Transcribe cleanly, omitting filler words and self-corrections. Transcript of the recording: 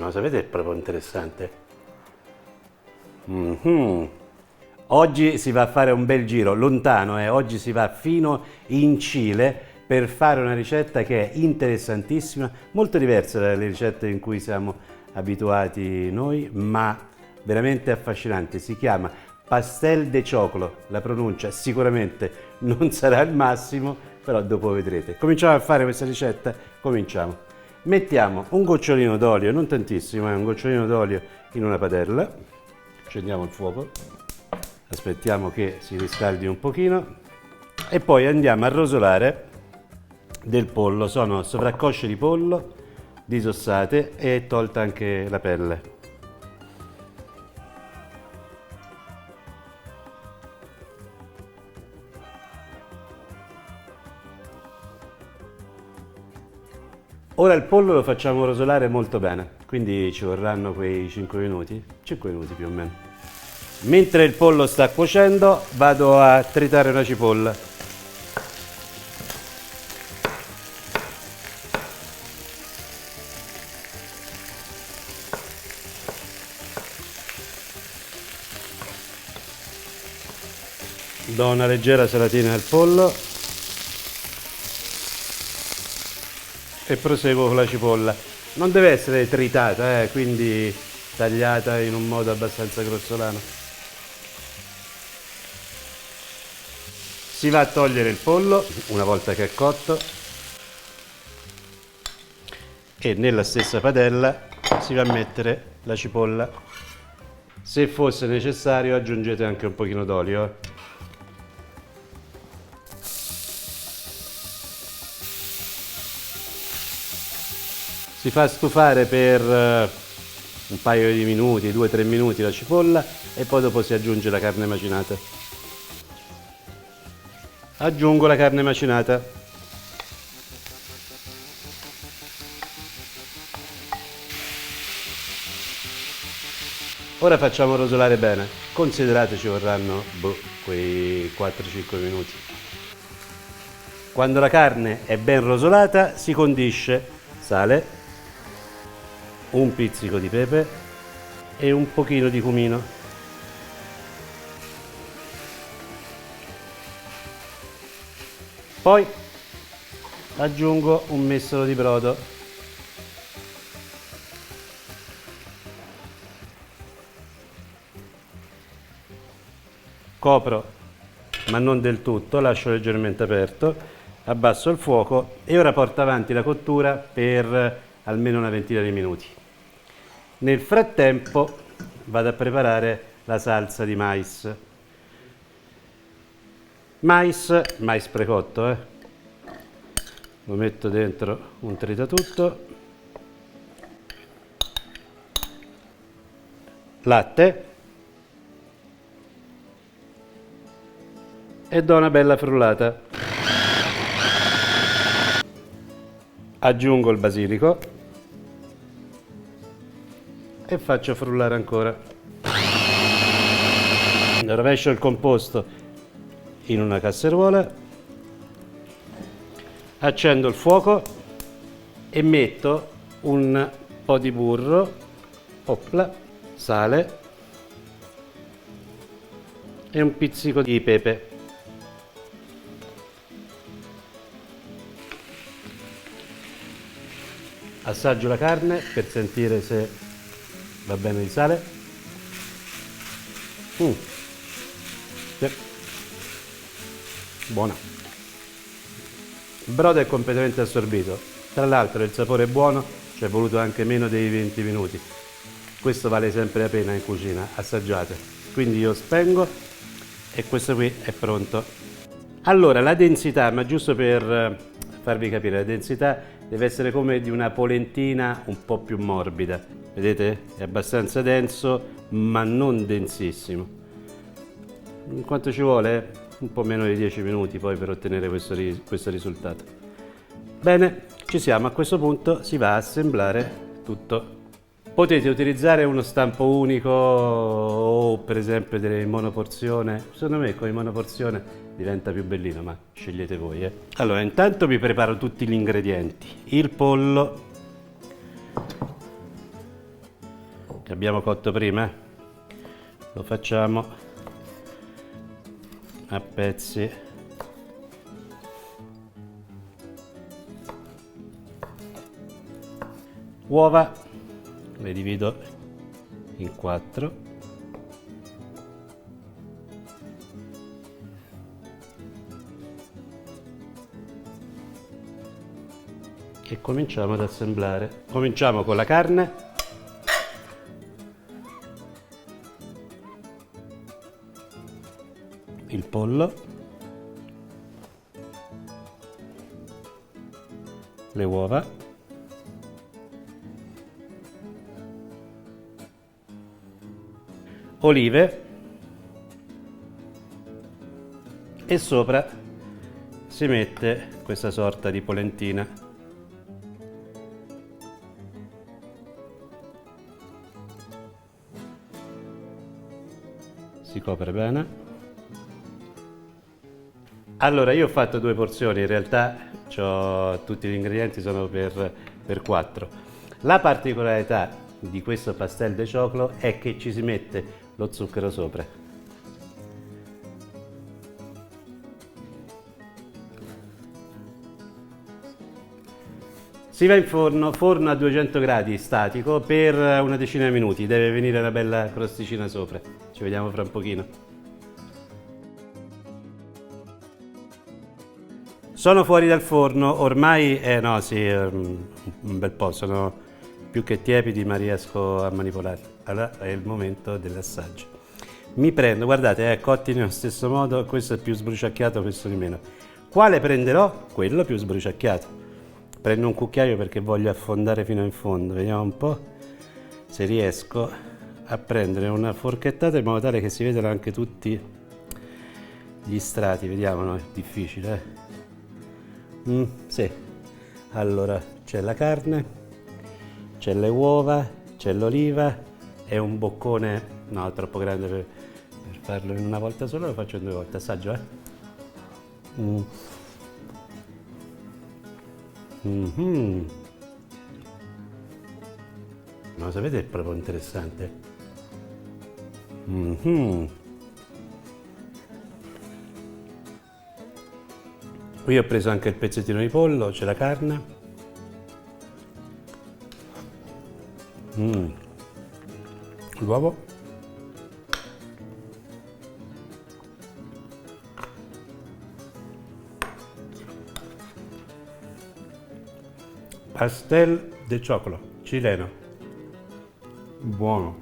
bellissima, sapete, è proprio interessante. Oggi si va a fare un bel giro, lontano, oggi si va fino in Cile per fare una ricetta che è interessantissima, molto diversa dalle ricette in cui siamo abituati noi, ma veramente affascinante. Si chiama pastel de chocolo, la pronuncia sicuramente non sarà il massimo, però dopo vedrete. Cominciamo a fare questa ricetta? Cominciamo. Mettiamo un gocciolino d'olio, non tantissimo, un gocciolino d'olio in una padella, accendiamo il fuoco, aspettiamo che si riscaldi un pochino e poi andiamo a rosolare del pollo. Sono sovraccosce di pollo disossate e tolta anche la pelle. Ora il pollo lo facciamo rosolare molto bene, quindi ci vorranno quei 5 minuti più o meno. Mentre il pollo sta cuocendo vado a tritare una cipolla. Do una leggera salatina al pollo e proseguo con la cipolla. Non deve essere tritata, quindi tagliata in un modo abbastanza grossolano. Si va a togliere il pollo una volta che è cotto e nella stessa padella si va a mettere la cipolla. Se fosse necessario aggiungete anche un pochino d'olio. Si fa stufare per un paio di minuti, 2-3 minuti la cipolla e poi dopo si aggiunge la carne macinata. Aggiungo la carne macinata. Ora facciamo rosolare bene. Considerate ci vorranno quei 4-5 minuti. Quando la carne è ben rosolata si condisce sale, un pizzico di pepe e un pochino di cumino. Poi aggiungo un mestolo di brodo. Copro, ma non del tutto, lascio leggermente aperto, abbasso il fuoco e ora porto avanti la cottura per almeno una ventina di minuti. Nel frattempo vado a preparare la salsa di mais. Mais precotto, Lo metto dentro un tritatutto. Latte. E do una bella frullata. Aggiungo il basilico e faccio frullare ancora. Rovescio il composto in una casseruola, accendo il fuoco e metto un po' di burro, sale e un pizzico di pepe. Assaggio la carne per sentire se va bene di sale. Sì. Buona. Il brodo è completamente assorbito. Tra l'altro il sapore è buono, ci è voluto anche meno dei 20 minuti. Questo vale sempre la pena in cucina, assaggiate. Quindi io spengo e questo qui è pronto. Allora, la densità, ma giusto per farvi capire, la densità deve essere come di una polentina un po' più morbida. Vedete? È abbastanza denso, ma non densissimo. Quanto ci vuole? Un po' meno di 10 minuti poi per ottenere questo risultato. Bene, ci siamo. A questo punto si va a assemblare tutto. Potete utilizzare uno stampo unico o per esempio delle monoporzione. Secondo me con i monoporzione diventa più bellino, ma scegliete voi. Allora, intanto vi preparo tutti gli ingredienti. Il pollo, che abbiamo cotto prima, lo facciamo a pezzi. Uova le divido in 4. E cominciamo ad assemblare. Cominciamo con la carne. Il pollo. Le uova. Olive. E sopra si mette questa sorta di polentina. Si copre bene. Allora, io ho fatto 2 porzioni, in realtà tutti gli ingredienti sono per 4. La particolarità di questo pastel de choclo è che ci si mette lo zucchero sopra. Si va in forno a 200 gradi statico per una decina di minuti, deve venire una bella crosticina sopra. Ci vediamo fra un pochino. Sono fuori dal forno, ormai, no sì, un bel po', sono più che tiepidi ma riesco a manipolarli. Allora è il momento dell'assaggio. Mi prendo, guardate, cotti nello stesso modo, questo è più sbruciacchiato, questo di meno. Quale prenderò? Quello più sbruciacchiato. Prendo un cucchiaio perché voglio affondare fino in fondo, vediamo un po' se riesco a prendere una forchettata in modo tale che si vedano anche tutti gli strati, vediamo, no? È difficile, sì. Allora, c'è la carne, c'è le uova, c'è l'oliva e un boccone, no, troppo grande per farlo in una volta sola, lo faccio in 2 volte, assaggio, Non lo sapete, è proprio interessante. Qui ho preso anche il pezzettino di pollo, c'è la carne. L'uovo. Pastel de choclo, cileno. Buono.